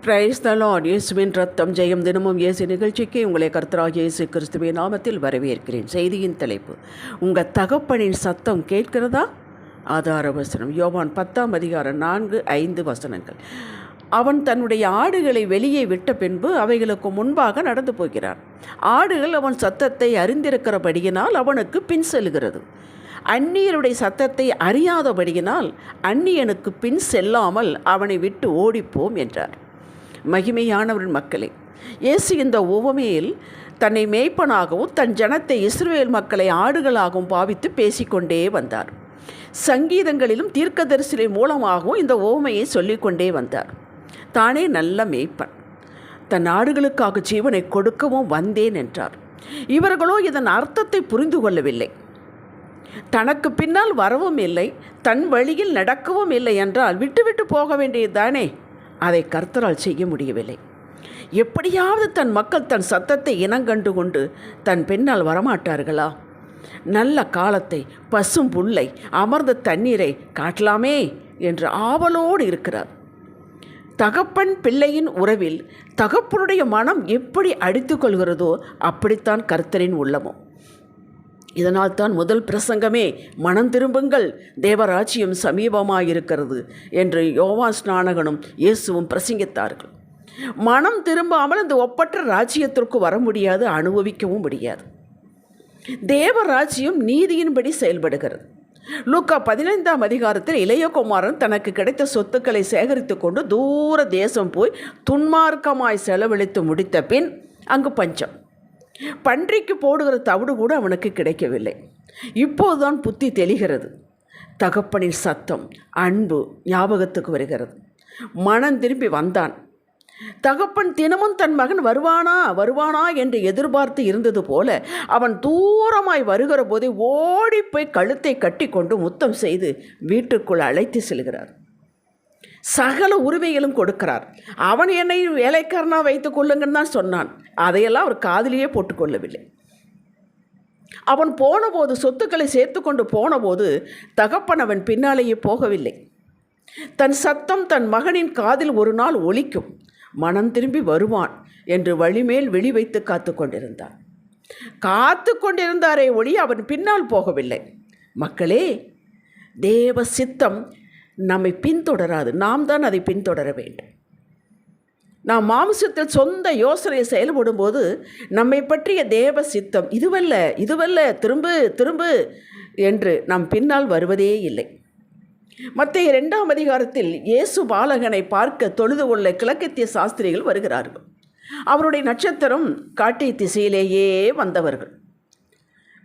Praise the Lord. இயேசுவின் ரத்தம் ஜெயம். தினமும் இயேசு நிகழ்ச்சிக்கு உங்களை கர்த்தராகிய இயேசு கிறிஸ்துவின் நாமத்தில் வரவேற்கிறேன். செய்தியின் தலைப்பு, உங்கள் தகப்பனின் சத்தம் கேட்கிறதா? ஆதார வசனம் யோவான் 10:4-5 அவன் தன்னுடைய ஆடுகளை வெளியே விட்ட பின்பு அவைகளுக்கு முன்பாக நடந்து போகிறான். ஆடுகள் அவன் சத்தத்தை அறிந்திருக்கிறபடியினால் அவனுக்கு பின் செல்கிறது. அந்நியருடைய சத்தத்தை அறியாதபடியினால் அந்நியனுக்கு பின் செல்லாமல் அவனை விட்டு ஓடிப்போம் என்றார். மகிமையானவரின் மக்களே, இயேசு இந்த உவமையில் தன்னை மேய்ப்பனாகவும் தன் ஜனத்தை இஸ்ரவேல் மக்களை ஆடுகளாகவும் பாவித்து பேசிக்கொண்டே வந்தார். சங்கீதங்களிலும் தீர்க்கதரிசிகளின் மூலமாகவும் இந்த உவமையை சொல்லிக்கொண்டே வந்தார். தானே நல்ல மேய்ப்பன், தன் ஆடுகளுக்காக ஜீவனை கொடுக்கவும் வந்தேன் என்றார். இவர்களோ இதன் அர்த்தத்தை புரிந்து கொள்ளவில்லை. தனக்கு பின்னால் வரவும் இல்லை, தன் வழியில் நடக்கவும் இல்லை என்றால் விட்டுவிட்டு போக வேண்டியதுதானே. அதை கர்த்தரால் செய்ய முடியவில்லை. எப்படியாவது தன் மக்கள் தன் சத்தத்தை இனங்கண்டு கொண்டு தன் பின்னால் வரமாட்டார்களா? நல்ல காலத்தை, பசும் புல்லை, அமர்ந்த தண்ணீரை காட்டலாமே என்று ஆவலோடு இருக்கிறார். தகப்பன் பிள்ளையின் உறவில் தகப்பனுடைய மனம் எப்படி அடித்து கொள்கிறதோ அப்படித்தான் கர்த்தரின் உள்ளமும். இதனால் தான் முதல் பிரசங்கமே மனம் திரும்புங்கள், தேவராஜ்யம் சமீபமாயிருக்கிறது என்று யோவான் ஸ்நானகனும் இயேசுவும் பிரசங்கித்தார்கள். மனம் திரும்பாமல் அந்த ஒப்பற்ற ராஜ்யத்திற்கு வர முடியாது, அனுபவிக்கவும் முடியாது. தேவராஜ்யம் நீதியின்படி செயல்படுகிறது. லூக்கா 15 இளையகுமாரன் தனக்கு கிடைத்த சொத்துக்களை சேகரித்து கொண்டு தூர தேசம் போய் துன்மார்க்கமாய் செலவழித்து முடித்த பின் அங்கு பஞ்சம். பன்றிக்கு போடுகிற தவிடு கூட அவனுக்கு கிடைக்கவில்லை. இப்போதுதான் புத்தி தெளிகிறது. தகப்பனின் சத்தம், அன்பு ஞாபகத்துக்கு வருகிறது. மனம் திரும்பி வந்தான். தகப்பன் தினமும் தன் மகன் வருவானா என்று எதிர்பார்த்து இருந்தது போல அவன் தூரமாய் வருகிற போதே ஓடிப்போய் கழுத்தை கட்டி கொண்டு முத்தம் செய்து வீட்டுக்குள் அழைத்து செல்கிறார். சகல உரிமைகளும் கொடுக்கிறார். அவன் என்னை வேலைக்காரனாக வைத்துக் கொள்ளுங்கன்னு தான் சொன்னான். அதையெல்லாம் அவர் காதிலேயே போட்டுக்கொள்ளவில்லை. அவன் போனபோது, சொத்துக்களை சேர்த்து கொண்டு போனபோது தகப்பன் அவன் பின்னாலேயே போகவில்லை. தன் சத்தம் தன் மகனின் காதில் ஒரு நாள் ஒலிக்கும், மனம் திரும்பி வருவான் என்று வழிமேல் வெளி வைத்து காத்து கொண்டிருந்தாரே ஒளி அவன் பின்னால் போகவில்லை. மக்களே, தேவ சித்தம் நம்மை பின்தொடராது, நாம் தான் அதை பின்தொடர வேண்டும். நாம் மாம்சத்தில் சொந்த யோசனையை செயல்படும் போது நம்மை பற்றிய தேவ சித்தம் இதுவல்ல திரும்பு என்று நம் பின்னால் வருவதே இல்லை. மத்தேயு 2 இயேசு பாலகனை பார்க்க தொழுது கொள்ள கிழக்கத்திய சாஸ்திரிகள் வருகிறார்கள். அவருடைய நட்சத்திரம் காட்டிய திசையிலேயே வந்தவர்கள்.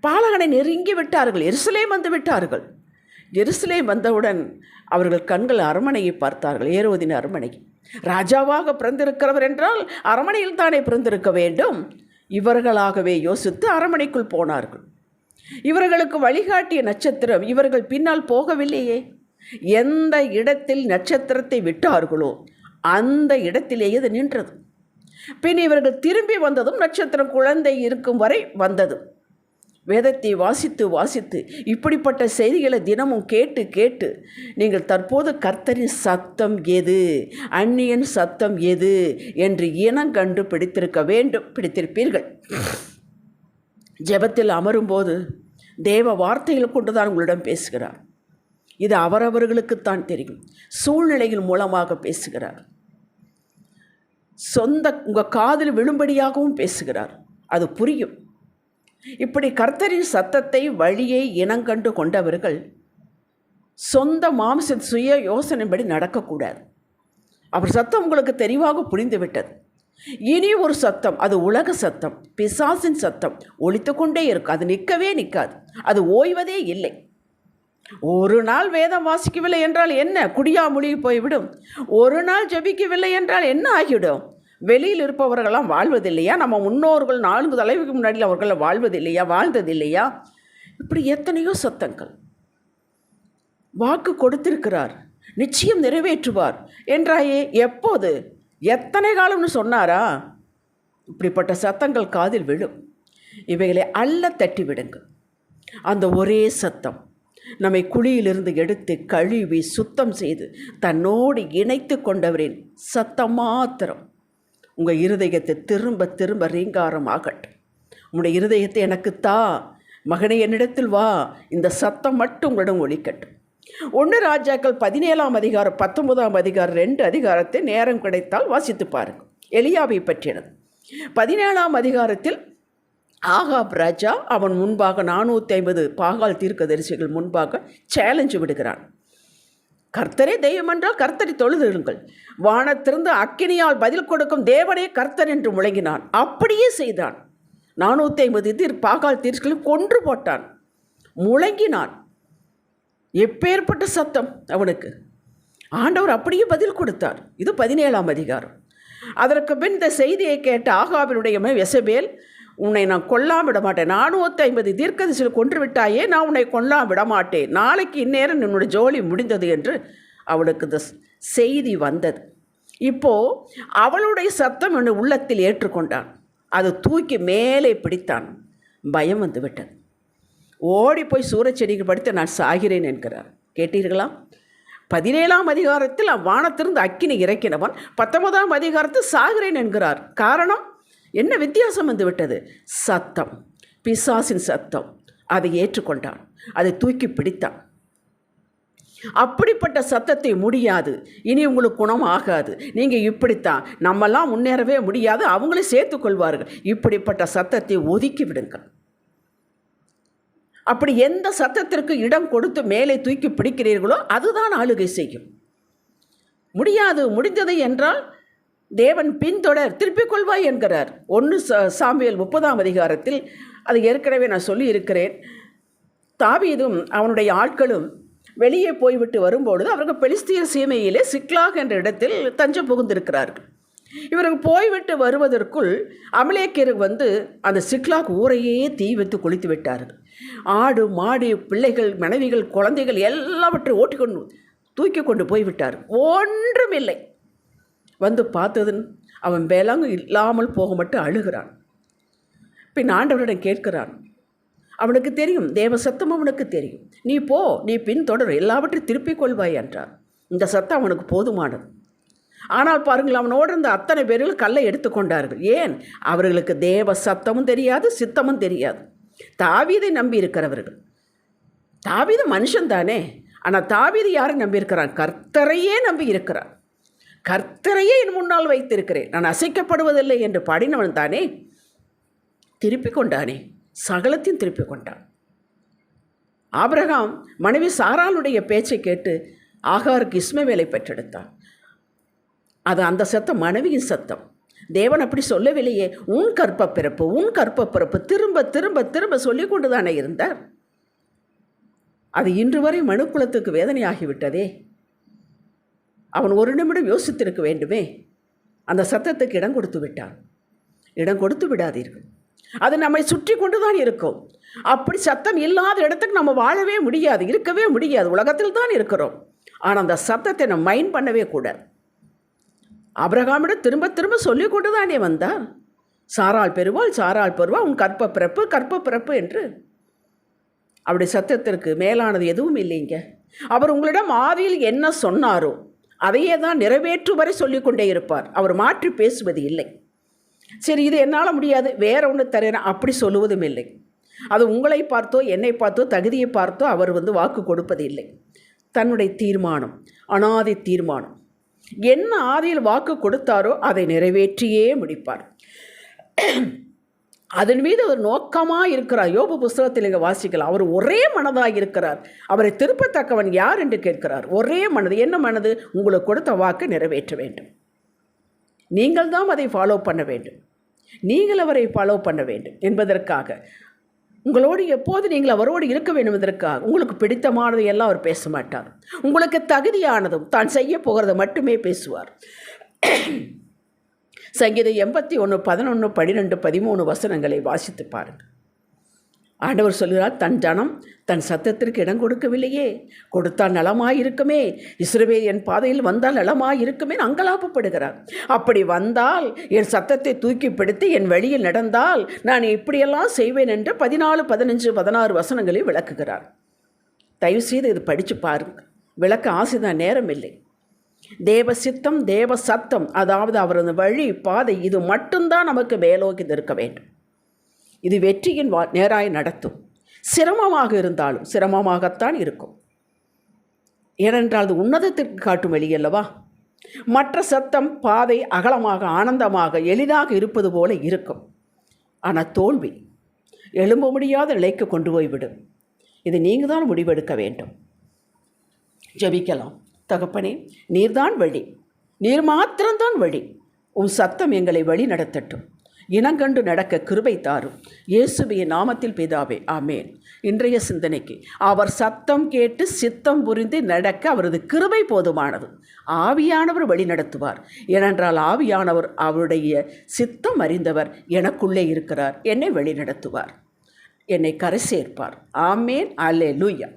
பாலகனை நெருங்கி விட்டார்கள். எருசலேம் வந்து விட்டார்கள். எருசலேம் வந்தவுடன் அவர்கள் கண்கள் அரண்மனையை பார்த்தார்கள். ஏரோதின் அரண்மனை. ராஜாவாக பிறந்திருக்கிறவர் என்றால் அரண்மனையில் தானே பிறந்திருக்க வேண்டும். இவர்களாகவே யோசித்து அரண்மனைக்குள் போனார்கள். இவர்களுக்கு வழிகாட்டிய நட்சத்திரம் இவர்கள் பின்னால் போகவில்லையே. எந்த இடத்தில் நட்சத்திரத்தை விட்டார்களோ அந்த இடத்திலேயே அது நின்றது. பின் இவர்கள் திரும்பி வந்ததும் நட்சத்திரம் குழந்தை இருக்கும் வரை வந்தது. வேதத்தை வாசித்து இப்படிப்பட்ட செய்திகளை தினமும் கேட்டு நீங்கள் தற்போது கர்த்தரின் சத்தம் எது, அந்நியன் சத்தம் எது என்று இனங்கண்டு பிடித்திருப்பீர்கள். ஜெபத்தில் அமரும்போது தேவ வார்த்தைகள் கொண்டுதான் உங்களிடம் பேசுகிறார். இது அவரவர்களுக்குத்தான் தெரியும். சூழ்நிலைகள் மூலமாக பேசுகிறார். உங்கள் காதில் விழும்படியாகவும் பேசுகிறார். அது புரியும். இப்படி கர்த்தரின் சத்தத்தை, வழியை இனங்கண்டு கொண்டவர்கள் சொந்த மாம்ச சுய யோசனைப்படி நடக்கக்கூடாது. அவர் சத்தம் உங்களுக்கு தெளிவாக புரிந்துவிட்டது. இனி ஒரு சத்தம், அது உலக சத்தம், பிசாசின் சத்தம் ஒலித்து கொண்டே இருக்கும். அது நிற்காது. அது ஓய்வதே இல்லை. ஒரு நாள் வேதம் வாசிக்கவில்லை என்றால் என்ன, குடியா முழுகி போய்விடும். ஒரு நாள் ஜெபிக்கவில்லை என்றால் என்ன ஆகிவிடும்? வெளியில் இருப்பவர்களெல்லாம் வாழ்வதில்லையா? நம்ம முன்னோர்கள் 4 தலைவுக்கு முன்னாடி அவர்கள் வாழ்ந்ததில்லையா? இப்படி எத்தனையோ சத்தங்கள். வாக்கு கொடுத்திருக்கிறார், நிச்சயம் நிறைவேற்றுவார் என்றாயே. எப்போது, எத்தனை காலம்னு சொன்னாரா? இப்படிப்பட்ட சத்தங்கள் காதில் விழும். இவைகளை தட்டி விடுங்கள். அந்த ஒரே சத்தம், நம்மை குழியிலிருந்து எடுத்து கழுவி சுத்தம் செய்து தன்னோடு இணைத்து கொண்டவரின் சத்தம் மாத்திரம் உங்கள் இருதயத்தை திரும்ப திரும்ப ரீங்காரம் ஆகட்டும். உங்களுடைய இருதயத்தை எனக்கு தா மகனே, என்னிடத்தில் வா, இந்த சத்தம் மட்டும் உங்களிடம் ஒலிக்கட்டும். 1 ராஜாக்கள் 17ஆம் அதிகாரம் 19ஆம் அதிகாரம் 2 அதிகாரத்தை நேரம் கிடைத்தால் வாசித்து பாருங்கள். எலியாவை பற்றியது. 17ஆம் அதிகாரத்தில் ஆகாப் ராஜா அவன் முன்பாக 450 பாகால் தீர்க்கதரிசிகள் முன்பாக சேலஞ்சு விடுகிறான். கர்த்தரே தெய்வம் என்றால் கர்த்தரை தொழுதிருங்கள், வானத்திலிருந்து அக்கினியால் பதில் கொடுக்கும் தேவனே கர்த்தர் என்று முழங்கினான். அப்படியே செய்தான். 450 பாகால் தீர்க்ககளை கொன்று போட்டான், முழங்கினான். எப்பேற்பட்ட சத்தம் அவனுக்கு! ஆண்டவர் அப்படியே பதில் கொடுத்தார். இது 17ஆம் அதிகாரம். அதற்கு பின் இந்த செய்தியை கேட்ட ஆகாபினுடைய யெசபேல், உன்னை நான் கொல்லாம விட மாட்டேன், 450 தீர்க்கதரிசிகள் கொன்று விட்டாயே, நான் உன்னை கொல்லாம விட மாட்டேன், நாளைக்கு இந்நேரம் என்னுடைய ஜோலி முடிந்தது என்று அவளுக்கு இந்த செய்தி வந்தது. இப்போது அவளுடைய சத்தம் என்னுடைய உள்ளத்தில் ஏற்றுக்கொண்டான். அதை தூக்கி மேலே பிடித்தான். பயம் வந்து விட்டது. ஓடி போய் சூரச்செடிக்கு படுத்து நான் சாகிறேன் என்கிறார். கேட்டீர்களா? 17ஆம் அதிகாரத்தில் வானத்திலிருந்து அக்கினி இறக்கினவன் 19ஆம் அதிகாரத்தில் சாகிறேன் என்கிறார். காரணம் என்ன? வித்தியாசம் வந்து விட்டது. சத்தம், பிசாசின் சத்தம். அதை ஏற்றுக்கொண்டான், அதை தூக்கி பிடித்தான். அப்படிப்பட்ட சத்தத்தை முடியாது, இனி உங்களுக்கு குணம் ஆகாது, நீங்கள் இப்படித்தான், நம்மெல்லாம் முன்னேறவே முடியாது, அவங்களே சேர்த்துக்கொள்வார்கள், இப்படிப்பட்ட சத்தத்தை ஒதுக்கி விடுங்கள். அப்படி எந்த சத்தத்திற்கு இடம் கொடுத்து மேலே தூக்கி பிடிக்கிறீர்களோ அதுதான் ஆளுகை செய்யும். முடியாது, முடிந்தது என்றால் தேவன் பின்தொடர், திருப்பிக் கொள்வாய் என்கிறார். 1 சாமுவேல் 30ஆம் அதிகாரத்தில் அது ஏற்கனவே நான் சொல்லி இருக்கிறேன். தாவீதும் அவனுடைய ஆட்களும் வெளியே போய்விட்டு வரும்பொழுது அவர்கள் பெலிஸ்தியர் சீமையிலே சிக்லாக் என்ற இடத்தில் தஞ்சம் புகுந்திருக்கிறார்கள். இவர்கள் போய்விட்டு வருவதற்குள் அமலேக்கியர் வந்து அந்த சிக்லாக் ஊரையே தீ வைத்து கொளுத்து விட்டார்கள். ஆடு மாடு பிள்ளைகள் மனைவிகள் குழந்தைகள் எல்லாவற்றையும் ஓட்டிக்கொண்டு தூக்கி கொண்டு போய்விட்டார். ஒன்றுமில்லை. வந்து பார்த்ததுன்னு அவன் விலங்கு இல்லாமல் போக மட்டும் அழுகிறான். பின் ஆண்டவரிடம் கேட்கிறான். அவனுக்கு தெரியும், தேவ சத்தம் அவனுக்கு தெரியும். நீ போ, நீ பின்தொடர், எல்லாவற்றையும் திருப்பிக் கொள்வாய் என்றார். இந்த சத்தம் அவனுக்கு போதுமானது. ஆனால் பாருங்கள், அவனோடு இருந்த அத்தனை பேர்கள் கல்லை எடுத்துக்கொண்டார்கள். ஏன்? அவர்களுக்கு தேவ சத்தமும் தெரியாது, சித்தமும் தெரியாது. தாவீதை நம்பி இருக்கிறவர்கள். தாவீது மனுஷன்தானே, ஆனால் தாவீது யாரை நம்பியிருக்கிறான்? கர்த்தரையே நம்பி இருக்கிறான். கர்த்தரையே என் முன்னால் வைத்திருக்கிறேன், நான் அசைக்கப்படுவதில்லை என்று பாடினவன் தானே. திருப்பிக் கொண்டானே, சகலத்தையும் திருப்பிக் கொண்டான். ஆபிரகாம் மனைவி சாராளுடைய பேச்சை கேட்டு ஆகாருக்கு இஸ்மவேலை பெற்றெடுத்தான். அது அந்த சத்தம் மனைவியின் சத்தம். தேவன் அப்படி சொல்லவில்லையே. உன் கற்ப பிறப்பு, உன் கற்ப பிறப்பு திரும்ப திரும்ப திரும்ப சொல்லிக் கொண்டு தானே இருந்தார். அது இன்று வரை மனுக்குலத்துக்கு வேதனையாகிவிட்டதே. அவன் ஒரு நிமிடம் யோசித்திருக்க வேண்டுமே. அந்த சத்தத்துக்கு இடம் கொடுத்து விட்டான். இடம் கொடுத்து விடாதீர்கள். அது நம்மை சுற்றி கொண்டு தான் இருக்கும். அப்படி சத்தம் இல்லாத இடத்துக்கு நம்ம வாழவே முடியாது, இருக்கவே முடியாது. உலகத்தில் தான் இருக்கிறோம். ஆனால் அந்த சத்தத்தை நம்ம மைண்ட் பண்ணவே கூடாது. ஆபிரகாமிடம் திரும்ப திரும்ப சொல்லிக் கொண்டு தானே வந்தார். சாராள் பெறுவாள், சாராள் பெறுவாள், உன் கற்ப பிறப்பு, கற்ப பிறப்பு என்று. அப்படி சத்தத்திற்கு மேலானது எதுவும் இல்லைங்க. அவர் உங்களிடம் ஆதியில் என்ன சொன்னாரோ அதையே தான் நிறைவேற்றும் வரை சொல்லிக்கொண்டே இருப்பார். அவர் மாற்றி பேசுவது இல்லை. சரி, இது என்னால் முடியாது, வேற ஒன்று தரேன் அப்படி சொல்லுவதும் இல்லை. அது உங்களை பார்த்தோ என்னை பார்த்தோ தகுதியை பார்த்தோ அவர் வாக்கு கொடுப்பது இல்லை. தன்னுடைய தீர்மானம், அனாதி தீர்மானம். என்ன ஆதியில் வாக்கு கொடுத்தாரோ அதை நிறைவேற்றியே முடிப்பார். அதன் மீது அவர் நோக்கமாக இருக்கிறார். யோபு புஸ்தகத்தில் இங்கே வாசிக்கலாம். அவர் ஒரே மனதாக இருக்கிறார். அவரை திருப்பத்தக்கவன் யார் என்று கேட்கிறார். ஒரே மனது. என்ன மனது? உங்களுக்கு கொடுத்த வாக்கு நிறைவேற்ற வேண்டும். நீங்கள் தான் அதை ஃபாலோ பண்ண வேண்டும். நீங்கள் அவரை ஃபாலோ பண்ண வேண்டும் என்பதற்காக, உங்களோடு எப்போது நீங்கள் அவரோடு இருக்க வேண்டும் என்பதற்காக, உங்களுக்கு பிடித்தமானது எல்லாம் அவர் பேச மாட்டார். உங்களுக்கு தகுதியானதும் தான் செய்ய போகிறத மட்டுமே பேசுவார். சங்கீதம் 81, 11, 12, 13 வசனங்களை வாசித்து பாருங்கள். ஆண்டவர் சொல்கிறார், தன் ஜனம் தன் சத்தத்திற்கு இடம் கொடுக்கவில்லையே, கொடுத்தால் நலமாயிருக்குமே, இஸ்ரவேல் என் பாதையில் வந்தால் நலமாயிருக்குமே அங்கலாப்பப்படுகிறார். அப்படி வந்தால் என் சத்தத்தை தூக்கி பிடித்து என் வழியில் நடந்தால் நான் இப்படியெல்லாம் செய்வேன் என்று 14, 15, 16 வசனங்களை விளக்குகிறார். தயவுசெய்து இது படித்து பாருங்க. விளக்க ஆசைதான், நேரம் இல்லை. தேவ சித்தம், தேவ சத்தம், அதாவது அவரது வழி பாதை, இது மட்டும்தான் நமக்கு மேலோக்கி இருக்க வேண்டும். இது வெற்றியின் நேராய் நடத்தும். சிரமமாக இருந்தாலும் சிரமமாகத்தான் இருக்கும். ஏனென்றால் அது உன்னதத்திற்கு காட்டும் வழி அல்லவா. மற்ற சத்தம் பாதை அகலமாக, ஆனந்தமாக, எளிதாக இருப்பது போல இருக்கும். ஆனால் தோல்வி எழும்ப முடியாத நிலைக்கு கொண்டு போய்விடும். இது நீங்கள் தான் முடிவெடுக்க வேண்டும். ஜெபிக்கலாம். தகப்பனே, நீர்தான் வழி, நீர் மாத்திரம்தான் வழி. உன் சத்தம் எங்களை வழி நடத்தட்டும். இனங்கண்டு நடக்க கிருபை தாரும். இயேசுவின் நாமத்தில் பிதாவே, ஆமேன். இன்றைய சிந்தனைக்கு, அவர் சத்தம் கேட்டு சித்தம் புரிந்து நடக்க அவரது கிருபை போதுமானது. ஆவியானவர் வழி நடத்துவார். ஏனென்றால் ஆவியானவர் அவருடைய சித்தம் அறிந்தவர். எனக்குள்ளே இருக்கிறார். என்னை வழி நடத்துவார், என்னை கரை சேர்ப்பார். ஆமேன். அல்லேலூயா.